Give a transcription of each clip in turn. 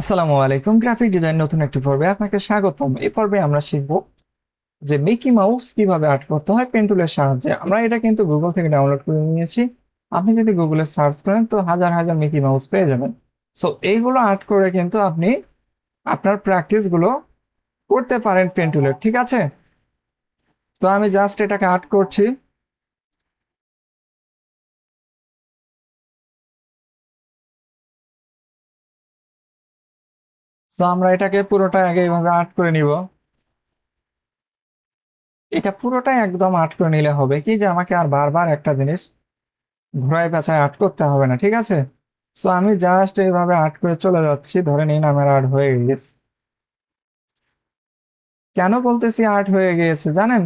আসসালামু আলাইকুম। Graphic design নতুন একটি পর্বে আপনাকে স্বাগতম। এই পর্বে আমরা শিখব যে মিকি মাউস কিভাবে আর্ট করতে হয় পেন টুলের সাহায্যে। আমরা এটা কিন্তু গুগল থেকে ডাউনলোড করে নিয়েছি। আপনি যদি গুগলে সার্চ করেন তো হাজার হাজার মিকি মাউস পেয়ে যাবেন। সো এইগুলো আর্ট করে কিন্তু আপনি আপনার প্র্যাকটিস গুলো করতে পারেন পেন টুলের, ঠিক আছে? তো আমি জাস্ট এটাকে আর্ট করছি। সো আমরা এটাকে পুরোটা আগে এইভাবে আর্ট করে নিব। এটা পুরোটাই একদম আর্ট করে নিলে হবে কি যে আমাকে আর বারবার একটা জিনিস ঘোড়ায় পেঁচায় আর্ট করতে হবে না, ঠিক আছে? সো আমি জাস্ট এইভাবে আর্ট করে চলে যাচ্ছি, ধরে নিন আমার আর্ট হয়ে গেছে। কেন বলতেছি আর্ট হয়ে গিয়েছে জানেন?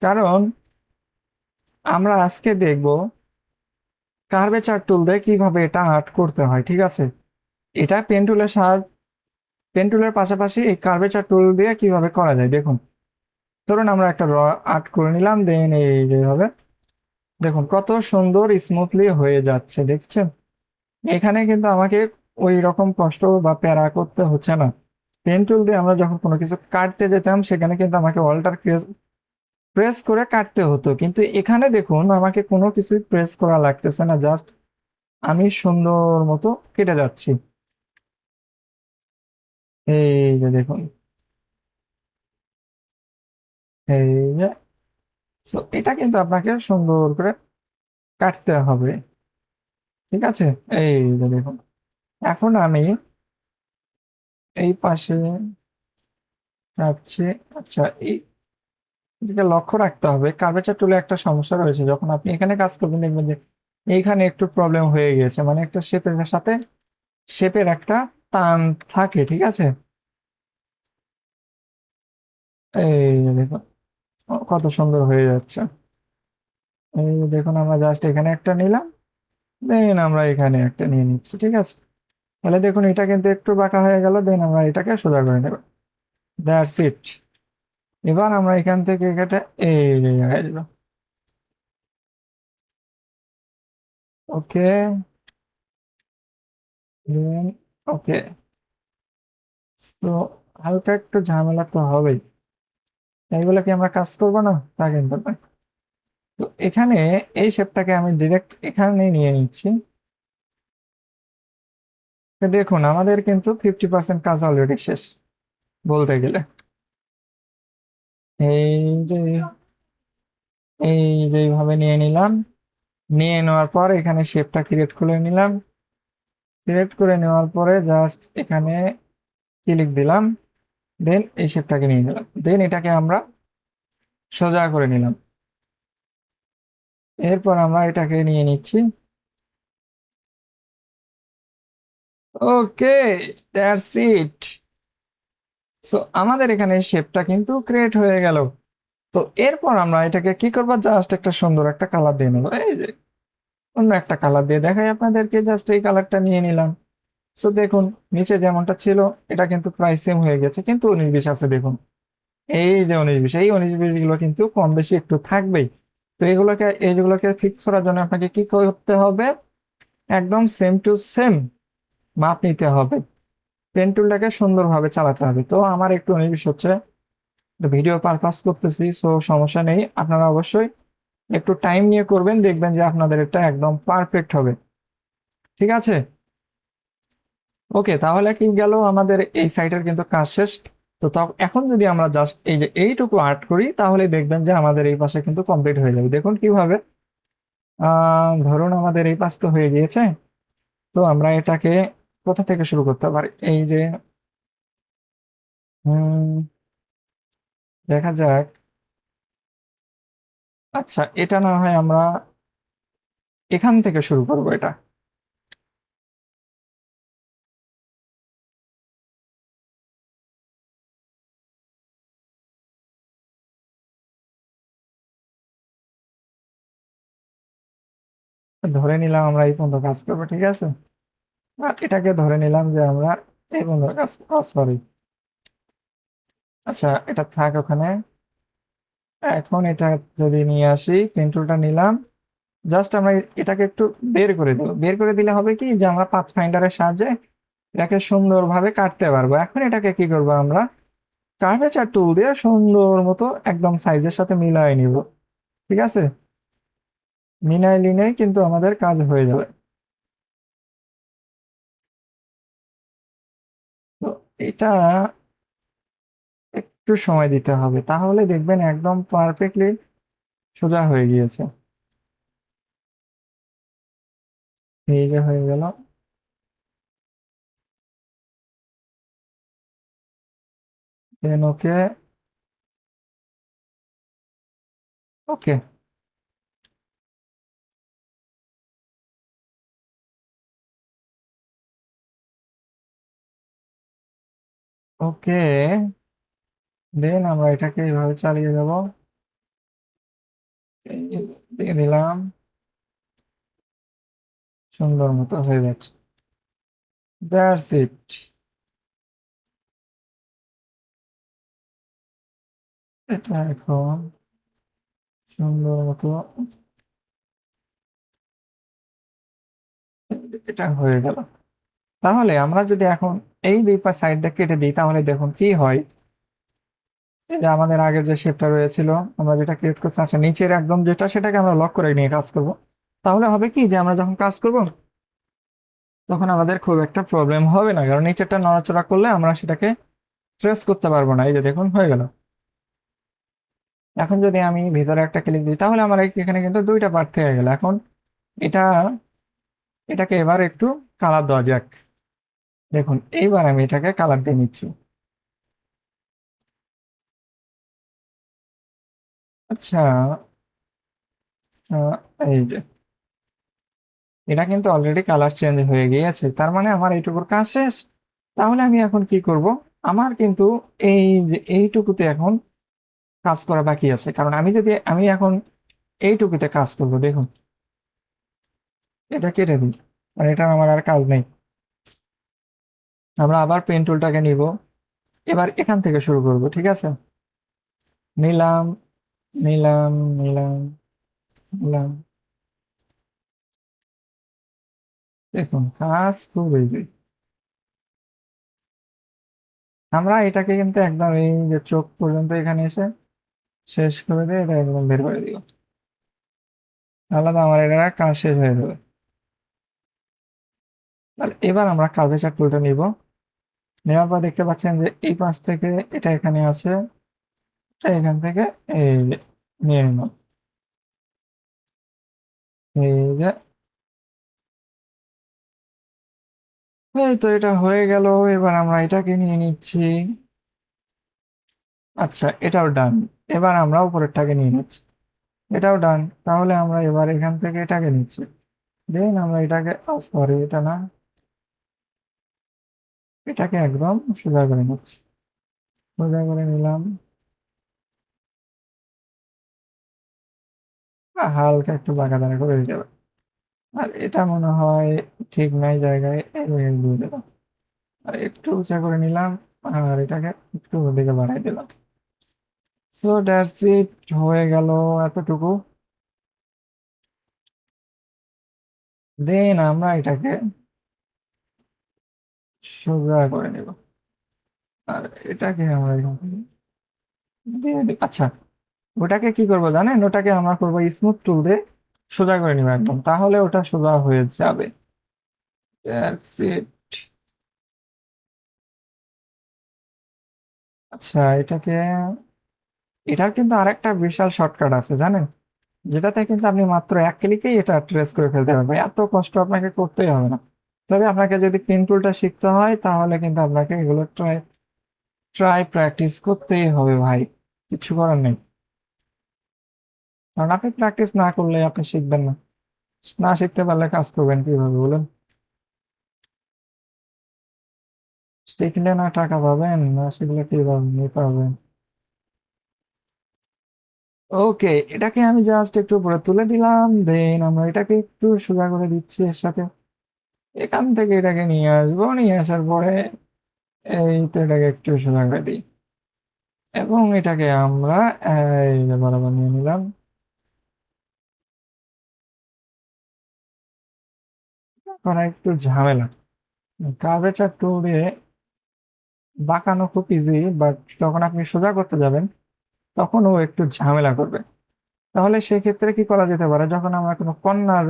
কারণ আমরা আজকে দেখব কার্ভেচার টুল দিয়ে কিভাবে এটা আর্ট করতে হয়, ঠিক আছে? এটা পেন টুলের পাশাপাশি এই কার্ভেচার টুল দিয়ে কিভাবে করা যায় দেখুন। ধরুন আমরা একটা আর্ট করে নিলাম, দেন এই যেভাবে দেখুন কত সুন্দর স্মুথলি হয়ে যাচ্ছে, দেখছেন? এখানে কিন্তু আমাকে ওই রকম কষ্ট বা প্যারা করতে হচ্ছে না। পেন টুল দিয়ে আমরা যখন কোনো কিছু কাটতে যেতাম সেখানে কিন্তু আমাকে অল্টার প্রেস করে কাটতে হতো, কিন্তু এখানে দেখুন আমাকে কোনো কিছুই প্রেস করা লাগতেছে না, জাস্ট আমি সুন্দর মতো কেটে যাচ্ছি। এই যে দেখুন, এই যে। So, এটা কিন্তু আপনাকে সুন্দর করে কাটতে হবে, ঠিক আছে? এই যে দেখুন, এখন আমি এই পাশে কাটছি। আচ্ছা, এটাকে লক্ষ্য রাখতে হবে। কার্ভেচার টুলে একটা সমস্যা রয়েছে, যখন আপনি এখানে কাজ করবেন দেখবেন যে এইখানে একটু প্রবলেম হয়ে গিয়েছে, মানে একটা শেপের সাথে শেপের একটা টান থাকে, ঠিক আছে? এই যে দেখুন কত সুন্দর হয়ে যাচ্ছে। এই যে দেখুন আমরা জাস্ট এখানে একটা নিলাম, দেন আমরা এখানে একটা নিয়ে নিচ্ছি, ঠিক আছে? তাহলে দেখুন এটা কিন্তু একটু বাঁকা হয়ে গেল, দেন আমরা এটাকে সোজা করে নেব। That's it. এবার আমরা এখান থেকে এটা এই যে জায়গায় দিব। ওকে, দেন ওকে। তো হালকা একটু ঝামেলা তো হবেই, তাই বলে কি আমরা কাজ করবো না? তা কিন্তু নয়। তো এখানে এই শেপটাকে আমি ডিরেক্ট এখানে নিয়ে নিচ্ছি। তো দেখুন আমাদের কিন্তু 50% কাজ অলরেডি শেষ বলতে গেলে। এই যে এই যে এইভাবে নিয়ে নিলাম, নিয়ে নেওয়ার পর এখানে শেপটা ক্রিয়েট করে নিলাম। ক্রিয়েট করে নেওয়ার পরে জাস্ট এখানে ক্লিক দিলাম, দেন এই শেপটাকে নিয়ে নিলাম, দেন এটাকে আমরা সোজা করে নিলাম। এরপর আমরা এটাকে নিয়ে নিচ্ছি। ওকে, দ্যাটস ইট। সো আমাদের এখানে শেপটা কিন্তু ক্রিয়েট হয়ে গেল। তো এরপর আমরা এটাকে কি করবো, জাস্ট একটা সুন্দর একটা কালার দিয়ে নেবো। এই যে অন্য একটা কালার দিয়ে দেখাই আপনাদেরকে, জাস্ট এই কালারটা নিয়ে নিলাম। সো দেখুন নিচে যেমনটা ছিল এটা কিন্তু প্রায় সেম হয়ে গেছে, কিন্তু 19-20 আছে দেখুন। এই যে 19-20, এই 19-20 গুলো কিন্তু কম বেশি একটু থাকবেই। তো এইগুলোকে ফিক্স করার জন্য আপনাকে কি করতে হবে, একদম সেম টু সেম মাপ নিতে হবে। পেন টুলটাকে সুন্দরভাবে চালাতে হবে। তো আমার একটু 19-20 হচ্ছে, ভিডিও পারপাস করতেছি, সো সমস্যা নেই। আপনারা অবশ্যই একটু টাইম নিয়ে করবেন, দেখবেন যে আপনাদের এটা একদম পারফেক্ট হবে, ঠিক আছে? ওকে, তাহলে কি গেল, আমাদের এই সাইটের কিন্তু কাজ শেষ। তো এখন যদি আমরা জাস্ট এই যে এইটুকু আর্ট করি তাহলে দেখবেন যে আমাদের এই পাশে কিন্তু কমপ্লিট হয়ে যাবে। দেখুন কিভাবে, ধরুন আমাদের এই পাশ তো হয়ে গিয়েছে। তো আমরা এটাকে কোথা থেকে শুরু করতে পারি, এই যে দেখা যাক। আচ্ছা, এটা না হয় আমরা এখান থেকে শুরু করবো। এটা ধরে নিলাম আমরা এই পর্যন্ত কাজ করবো, ঠিক আছে? আর এটাকে ধরে নিলাম যে আমরা এই পর্যন্ত কাজ, সরি। আচ্ছা, এটা থাক ওখানে। এখন এটা যদি নিয়ে আসি, পেন টুলটা নিলাম, জাস্ট আমরা এটাকে একটু বের করে দেবো। বের করে দিলে হবে কি যে আমরা পাথ ফাইন্ডারের সাহায্যে এটাকে সুন্দরভাবে কাটতে পারবো। এখন এটাকে কি করবো আমরা, কার্ভেচার টুল দিয়ে সুন্দর মতো একদম সাইজের সাথে মিলাই নিব। ঠিক আছে, মিলাই নিলেই কিন্তু আমাদের কাজ হয়ে যাবে। তো এটা একটু সময় দিতে হবে, তাহলে দেখবেন একদম পারফেক্টলি সোজা হয়ে গিয়েছে। এই যে হয়ে গেল। দেন ওকে। ওকে। ওকে, দেন আমরা এটাকে এইভাবে চালিয়ে যাব। এই দিয়ে দিলাম, সুন্দর মতো হয়ে যাচ্ছে। That's it. এটা এখন সুন্দর মতো এটা হয়ে গেল। তাহলে আমরা যদি এখন এই দুই পা সাইডটা কেটে দিই, তাহলে দেখুন কি হয়। এই যে আমাদের আগের যে শেপটা রয়েছিল, আমরা যেটা ক্রিয়েট করছি, আচ্ছা নিচের একদম যেটা, সেটাকে আমরা লক করে নিয়ে কাজ করব। তাহলে হবে কি যে আমরা যখন কাজ করব তখন আমাদের খুব একটা প্রবলেম হবে না, কারণ নিচেরটা নড়াচড়া করলে আমরা সেটাকে ট্রেস করতে পারবো না। এই যে দেখুন হয়ে গেল। এখন যদি আমি ভিতরে একটা ক্লিক দিই, তাহলে আমার এখানে কিন্তু দুইটা পার্ট থেকে গেল। এখন এটা, এটাকে এবার একটু কালার দেওয়া যাক। দেখুন এইবার আমি এটাকে কালার দিয়ে নিচ্ছি। আচ্ছা, আহ, এই যে এটা কিন্তু অলরেডি কালার চেঞ্জ হয়ে গিয়েছে, তার মানে আমার এইটুকুর কাজ শেষ। তাহলে আমি এখন কি করব, আমার কিন্তু এই যে এইটুকুতে এখন কাজ করা বাকি আছে, কারণ আমি এখন এইটুকুতে কাজ করব। দেখুন এটা কেটে দিই, আর এটা আমার আর কাজ নেই। আমরা আবার পেন টুলটাকে নিব, এবার এখান থেকে শুরু করব। ঠিক আছে, নিলাম, নিলাম, নিলাম, নিলাম। দেখুন কাজ খুব ইজি। আমরা এটাকে কিন্তু একদম এই যে চোখ পর্যন্ত এখানে এসে শেষ করে দিয়ে এটা একদম বের করে দিব, তাহলে তো আমার এটা কাজ শেষ হয়ে যাবে। তাহলে এবার আমরা কার্ভেচার টুলটা নিব। নেওয়ার পর দেখতে পাচ্ছেন যে এই পাশ থেকে এটা এখানে আছে, এটা এখান থেকে এই যে নিয়ে নিলাম। এই যে, এই তো এটা হয়ে গেল। এবার আমরা এটাকে নিয়ে নিচ্ছি। আচ্ছা এটাও ডান। এবার আমরা উপরেরটাকে নিয়ে নিচ্ছি, এটাও ডান। তাহলে আমরা এবার এখান থেকে এটাকে নিচ্ছি, দেন আমরা এটাকে, সরি এটা না, এটাকে একদম সোজা করে নিচ্ছি। সোজা করে নিলাম, হালকা একটু বাঁকা দাঁড়া করে হয়ে যাবে। আর এটা মনে হয় ঠিক নাই জায়গায়, এই দিয়ে দিলাম। আর একটু উঁচা করে নিলাম, আর এটাকে একটু ওদিকে বাড়াই দিলাম। সো দ্যাটস ইট, হয়ে গেল এতটুকু। দেন আমরা এটাকে সোজা করে নেব, আর এটাকে আমরা এখান থেকে দিয়ে দিই। আচ্ছা, ওটাকে কি করবো জানেন, ওটাকে আমরা করবো স্মুথ টুল দিয়ে সোজা করে নিবো একদম, তাহলে ওটা সোজা হয়ে যাবে। That's it. আচ্ছা এটাকে, এটার কিন্তু আরেকটা বিশাল শর্টকাট আছে জানেন, যেটাতে কিন্তু আপনি মাত্র এক ক্লিকেই এটা ট্রেস করে ফেলতে পারবেন, এত কষ্ট আপনাকে করতেই হবে না। তবে আপনাকে যদি পেন টুলটা শিখতে হয়, তাহলে কিন্তু আপনাকে এগুলো ট্রাই ট্রাই প্র্যাকটিস করতেই হবে ভাই, কিছু করার নেই। কারণ আপনি প্র্যাকটিস না করলে আপনি শিখবেন না, না শিখতে পারলে কাজ করবেন কিভাবে বলুন। শিখলে না টাকা পাবেন, না শিখলে কিভাবে পাবেন। ওকে, এটাকে আমি জাস্ট একটু উপরে তুলে দিলাম, দেন আমরা এটাকে একটু সোজা করে দিচ্ছি এর সাথে। এখান থেকে এটাকে নিয়ে আসবো, নিয়ে আসার পরে এই তো এটাকে একটু সোজা করে দিই, এবং এটাকে আমরা এই যে বরাবর নিয়ে নিলাম। করা একটু ঝামেলা, কার্ভেচার টুল দিয়ে বাঁকানো খুব ইজি, বাট যখন আপনি সোজা করতে যাবেন তখন ও একটু ঝামেলা করবে। তাহলে সেক্ষেত্রে কি করা যেতে পারে, যখন আমরা কোনো কর্নার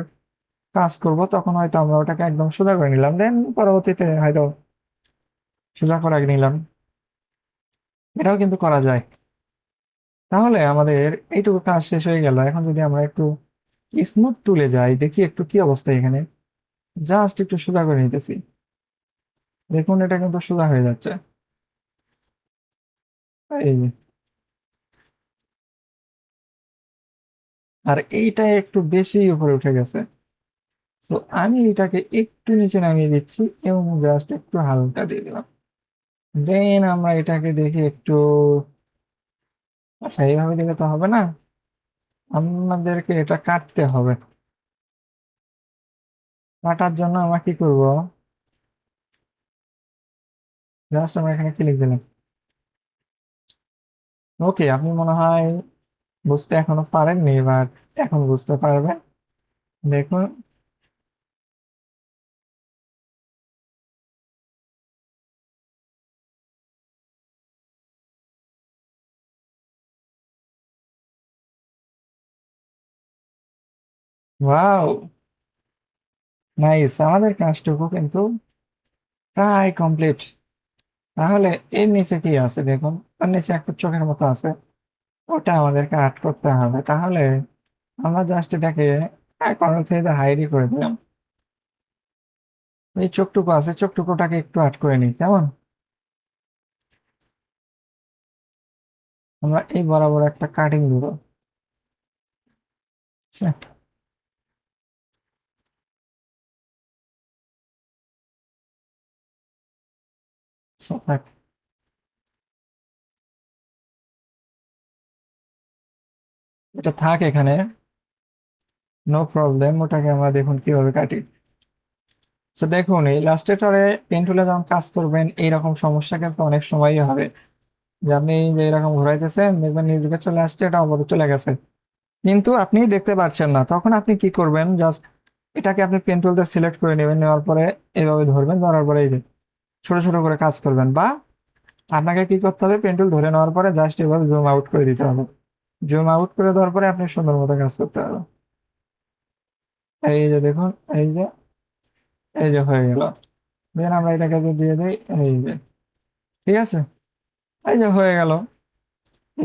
কাজ করব তখন হয়তো আমরা ওটাকে একদম সোজা করে নিলাম, দেন পরবর্তীতে হয়তো সোজা করে নিলাম। এটাও কিন্তু করা যায়। তাহলে আমাদের এইটুকু কাজ শেষ হয়ে গেল। এখন যদি আমরা একটু স্মুথ টুলে যাই, দেখি একটু কি অবস্থা এখানে। জাস্ট একটু সোজা করে নিতেছি, দেখুন এটা কিন্তু সোজা হয়ে যাচ্ছে। এই যে। আর এইটা একটু বেশি উপরে উঠে গেছে, তো আমি এটাকে একটু নিচে নামিয়ে দিচ্ছি এবং জাস্ট একটু হালকা দিয়ে দিলাম। দেন আমরা এটাকে দেখি একটু, আচ্ছা এইভাবে দিলে তো হবে না, আমাদেরকে এটা কাটতে হবে। কাটার জন্য আমরা কি করব, জাস্ট আমরা এখানে ক্লিক দিলাম। ওকে, আপনি মনে হয় বুঝতে এখনো পারেননি, বাট এখন বুঝতে পারবেন। দেখুন। ওয়াও, নাইস, আমাদের কাজটুকু কিন্তু প্রায় কমপ্লিট। তাহলে এর নিচে কি আছে দেখুন, তার নিচে একটা চোখের মতো আছে, ওটা আমাদেরকে আর্ট করতে হবে। তাহলে আমরা জাস্ট এটাকে কর্নার থেকে হাইডই করে দিলাম। এই চোখটুকু আছে, চোখটুকুটাকে একটু আর্ট করে নিই, কেমন? আমরা এই বরাবর একটা কাটিং দিব। আচ্ছা, আচ্ছা, থাক। এটা থাক এখানে, নো প্রবলেম। ওটাকে আমরা দেখুন কিভাবে কাটি। তো দেখুন, এই ইলাস্ট্রেটরে পেন টুলে যখন কাজ করবেন এইরকম সমস্যা কিন্তু অনেক সময়ই হবে, যে আপনি যে এরকম ঘোরাইতেছেন দেখবেন নিজ দিকে চলে আসছে, এটা অবধি চলে গেছে, কিন্তু আপনি দেখতে পাচ্ছেন না। তখন আপনি কি করবেন, জাস্ট এটাকে আপনি পেন টুল দিয়ে সিলেক্ট করে নেবেন, নেওয়ার পরে এভাবে ধরবেন, ধরার পরে এই যে ছোট ছোট করে কাজ করবেন। বা আপনাকে কি করতে হবে, পেন টুল ধরে নেওয়ার পরে জাস্ট এভাবে জুম আউট করে দিতে হবে। জুম আউট করে দেওয়ার পরে আপনি সুন্দর মতো কাজ করতে হবে। এই যে দেখুন, এই যে, এই যে হয়ে গেল। দেন আমরা এটাকে যদি দিয়ে দিই, এই যে, ঠিক আছে, এই যে হয়ে গেল।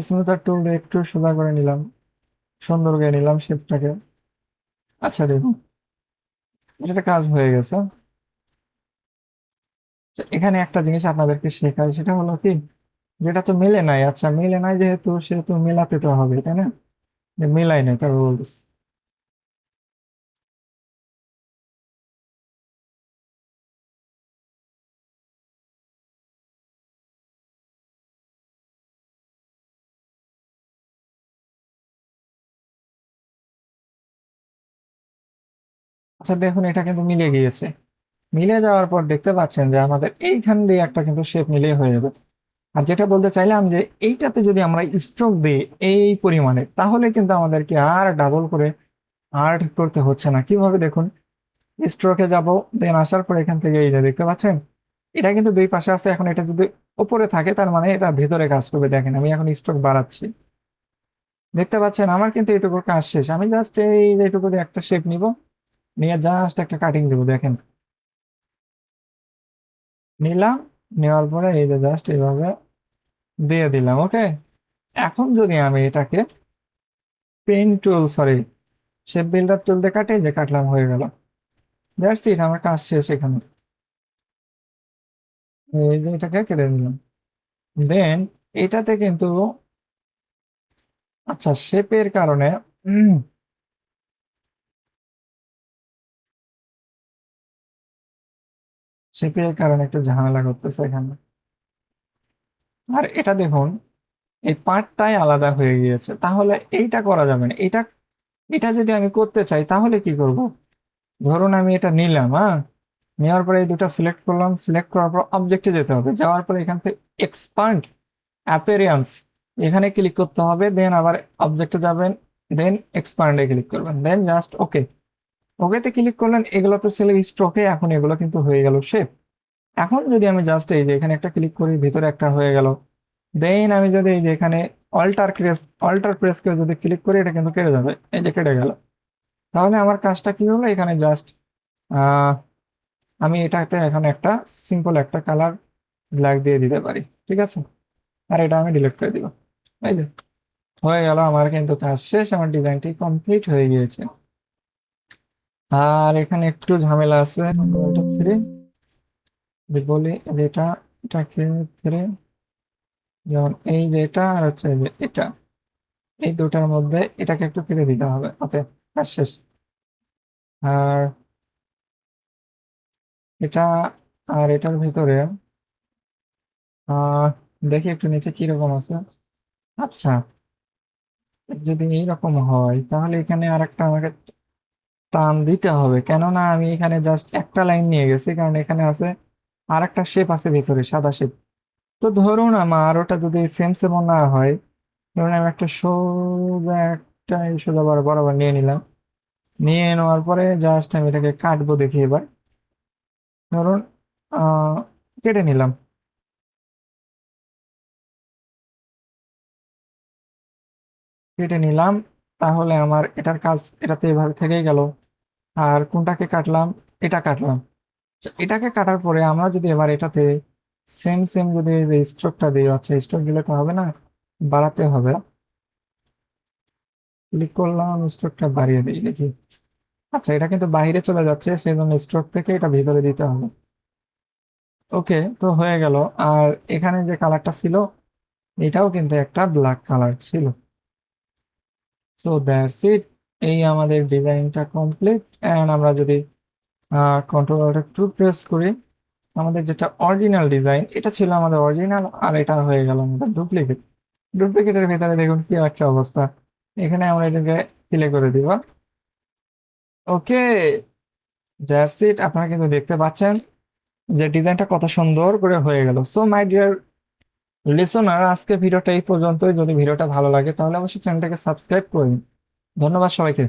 স্মুথার টুল দিয়ে একটু সোজা করে নিলাম, সুন্দর করে নিলাম শেপটাকে। আচ্ছা দেখুন, এটা কাজ হয়ে গেছে। তো এখানে একটা জিনিস আপনাদেরকে শেখাই, সেটা হলো কি, যেটা তো মিলে নাই, আচ্ছা মিলে নাই যেহেতু, সেহেতু মেলাতে তো হবে, তাই না? যে মিলাই নাই তার রুলস। আচ্ছা দেখুন, এটা কিন্তু মিলে গিয়েছে। মিলে যাওয়ার পর দেখতে পাচ্ছেন যে আমাদের এইখান দিয়ে একটা কিন্তু শেপ মিলিয়ে হয়ে যাবে। আর যেটা বলতে চাইলাম, যে এইটাতে যদি আমরা স্ট্রোক দিই এই পরিমাণে, তাহলে কিন্তু আমাদেরকে আর ডাবল করে আর্ট করতে হচ্ছে না। কিভাবে দেখুন, স্ট্রোকে যাব, দেন আসার পর এখান থেকে এই যে দেখতে পাচ্ছেন, এটা কিন্তু দুই পাশে আছে। এখন এটা যদি উপরে থাকে তার মানে এটা ভেতরে কাজ করবে। দেখেন আমি এখন স্ট্রোক বাড়াচ্ছি, দেখতে পাচ্ছেন আমার কিন্তু এইটুকু কাজ শেষ। আমি জাস্ট এই এইটুকু দিয়ে একটা শেপ নিব, নিয়ে জাস্ট একটা কাটিং দেবো, দেখেন নিলাম, নেওয়ার পরে এই যে জাস্ট এইভাবে দিয়ে দিলাম। ওকে, এখন যদি আমি এটাকে pen tool, sorry, shape builder tool দিয়ে কাটে, যে কাটলাম, হয়ে গেল। দ্যাটস ইট, আমার কাজ শেষ এখানে। এই যে এটাকে কেটে নিলাম। দেন এটাতে কিন্তু, আচ্ছা শেপের কারণে, শেপের কারণে একটু ঝামেলা করতেছে এখানে। আর এটা দেখুন, এই পার্টটাই আলাদা হয়ে গিয়েছে। তাহলে এইটা করা যাবে না। এটা, এটা যদি আমি করতে চাই তাহলে কি করব, ধরুন আমি এটা নিলাম, হ্যাঁ, নেওয়ার পরে এই দুটো সিলেক্ট করলাম, সিলেক্ট করার পর অবজেক্টে যেতে হবে, যাওয়ার পরে এখান থেকে এক্সপান্ড অ্যাপিয়ারেন্স, এখানে ক্লিক করতে হবে। দেন আবার অবজেক্টে যাবেন, দেন এক্সপান্ডে ক্লিক করবেন, দেন জাস্ট ওকে। ওকেতে ক্লিক করলেন, এগুলো তো ছিল স্ট্রোকে, এখন এগুলো কিন্তু হয়ে গেল শেপ। এখন যদি আমি জাস্ট এই যে এখানে একটা ক্লিক করি, ভিতরে একটা হয়ে গেল। দেন আমি যদি এই যে এখানে অল্টার প্রেস করে যদি ক্লিক করি, এটা কিন্তু কেটে যাবে, এই যে কেটে গেল। তাহলে আমার কাজটা কি হলো, এখানে জাস্ট আহ আমি এটাতে এখন একটা সিম্পল একটা কালার ব্ল্যাক দিয়ে দিতে পারি, ঠিক আছে। আর এটা আমি ডিলিট করে দিব। এই যে হয়ে গেল, আমার কিন্তু কাজ শেষ, আমার ডিজাইনটি কমপ্লিট হয়ে গিয়েছে। আর এখানে একটু ঝামেলা আছে, থ্রি বলি যেটা, এটাকে থ্রি, যেমন এই যে এটা আর হচ্ছে এই যে এটা, এই দুটার মধ্যে এটাকে একটু কেটে দিতে হবে, ওকে, কাজ শেষ। আর এটা আর এটার ভিতরে আহ দেখি একটু নিচে কিরকম আছে। আচ্ছা, যদি এইরকম হয় তাহলে এখানে আর একটা আমাকে টান দিতে হবে, কেননা আমি এখানে জাস্ট একটা লাইন নিয়ে গেছি, কারণ এখানে আছে আর একটা শেপ আছে ভিতরে, সাদা শেপ। তো ধরুন আমার ওটা যদি সেম সেম না হয়, ধরুন আমি একটা সোজা একটা এই সোজা বরাবর নিয়ে নিলাম। নিয়ে নেওয়ার পরে জাস্ট আমি এটাকে কাটবো, দেখি এবার। ধরুন আহ কেটে নিলাম। কেটে নিলাম, তাহলে আমার এটার কাজ এটাতে এভাবে থেকেই গেল। আর কোনটাকে কাটলাম, এটা কাটলাম। আচ্ছা, এটাকে কাটার পরে আমরা যদি এবার এটাতে সেম সেম যদি স্ট্রোকটা দিই, আচ্ছা স্ট্রোক দিলে তো হবে না, বাড়াতে হবে। ক্লিক করলাম, স্ট্রোকটা বাড়িয়ে দিই দেখি। আচ্ছা, এটা কিন্তু বাইরে চলে যাচ্ছে, সেই জন্য স্ট্রোক থেকে এটা ভিতরে দিতে হবে। ওকে, তো হয়ে গেল। আর এখানে যে কালারটা ছিল, এটাও কিন্তু একটা ব্ল্যাক কালার ছিল। সো দ্যাটস ইট, এই আমাদের ডিজাইনটা কমপ্লিট। অ্যান্ড আমরা যদি কন্ট্রোল টু প্রেস করি, আমাদের যেটা অরিজিনাল ডিজাইন, এটা ছিল আমাদের অরিজিনাল, আর এটা হয়ে গেল আমাদের ডুপ্লিকেট। ডুপ্লিকেটের ভেতরে দেখুন কি একটা অবস্থা। এখানে আমরা এটাকে সিলে করে দিব। ওকে, দ্যাটস ইট, আপনারা কিন্তু দেখতে পাচ্ছেন যে ডিজাইনটা কত সুন্দর করে হয়ে গেল। সো মাই ডিয়ার লিসনার, আজকে ভিডিওটা এই পর্যন্তই। যদি ভিডিওটা ভালো লাগে তাহলে অবশ্যই চ্যানেলটাকে সাবস্ক্রাইব করুন। ধন্যবাদ সবাইকে।